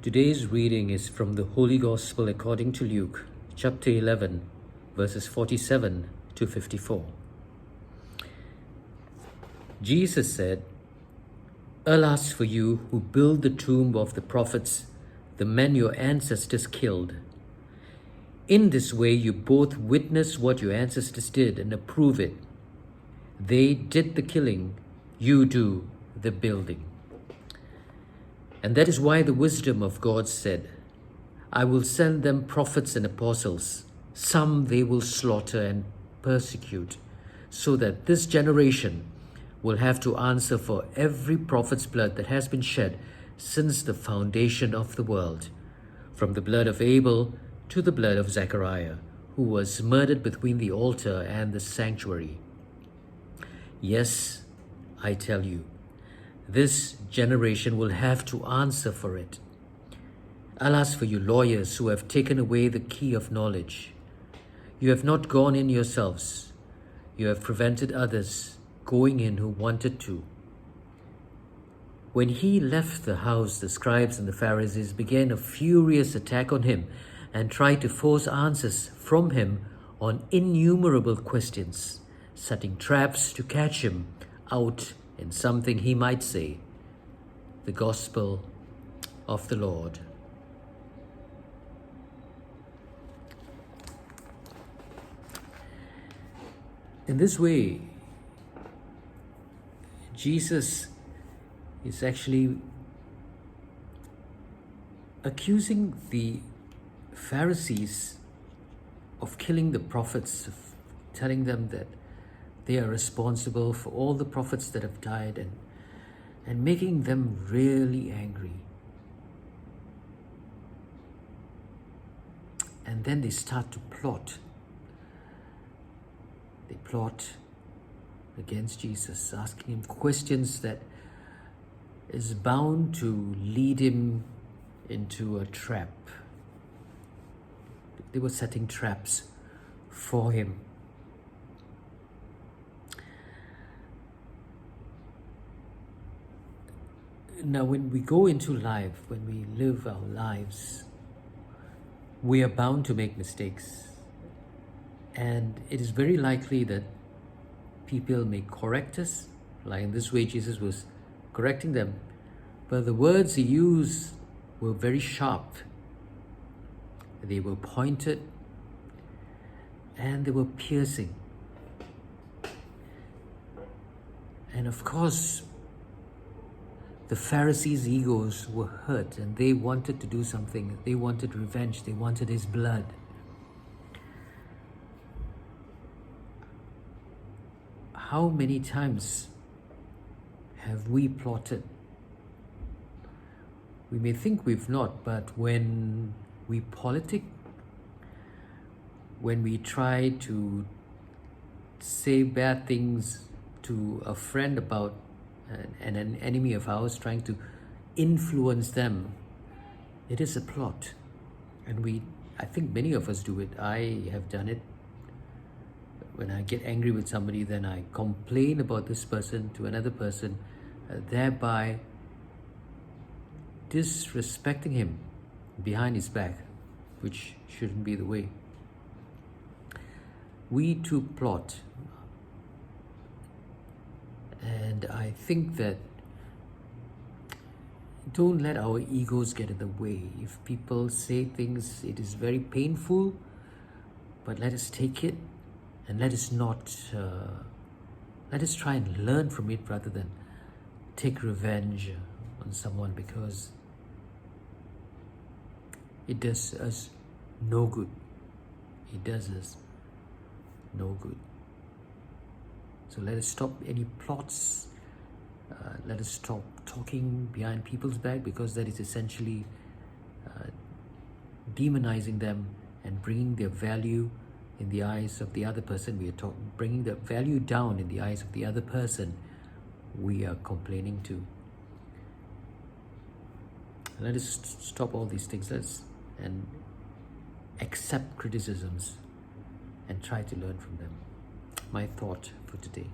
Today's reading is from the Holy Gospel according to Luke, chapter 11, verses 47 to 54. Jesus said, "Alas for you who build the tomb of the prophets, the men your ancestors killed. In this way you both witness what your ancestors did and approve it. They did the killing, you do the building. And that is why the wisdom of God said, I will send them prophets and apostles. Some they will slaughter and persecute, so that this generation will have to answer for every prophet's blood that has been shed since the foundation of the world, from the blood of Abel to the blood of Zechariah, who was murdered between the altar and the sanctuary. Yes, I tell you, this generation will have to answer for it. Alas for you lawyers who have taken away the key of knowledge. You have not gone in yourselves. You have prevented others going in who wanted to." When he left the house, the scribes and the Pharisees began a furious attack on him and tried to force answers from him on innumerable questions, setting traps to catch him out in something he might say. The Gospel of the Lord. In this way, Jesus is actually accusing the Pharisees of killing the prophets, of telling them that they are responsible for all the prophets that have died, and making them really angry. And then they start to plot. They plot against Jesus, asking him questions that is bound to lead him into a trap. They were setting traps for him. Now, when we go into life, when we live our lives, we are bound to make mistakes. And it is very likely that people may correct us, like in this way Jesus was correcting them. But the words he used were very sharp. They were pointed and they were piercing. And of course, the Pharisees' egos were hurt and they wanted to do something. They wanted revenge. They wanted his blood. How many times have we plotted? We may think we've not, but when we politic, when we try to say bad things to a friend about an enemy of ours, trying to influence them, it is a plot. And I think many of us do it. I have done it. When I get angry with somebody, then I complain about this person to another person, thereby disrespecting him behind his back, which shouldn't be the way. We too plot. And I think that don't let our egos get in the way. If people say things, it is very painful, but let us take it and let us try and learn from it rather than take revenge on someone, because it does us no good. It does us no good. So let us stop any plots. Let us stop talking behind people's back, because that is essentially demonizing them and bringing their value in the eyes of the other person. We are bringing the value down in the eyes of the other person we are complaining to. Let us stop all these things. And accept criticisms and try to learn from them. My thought for today.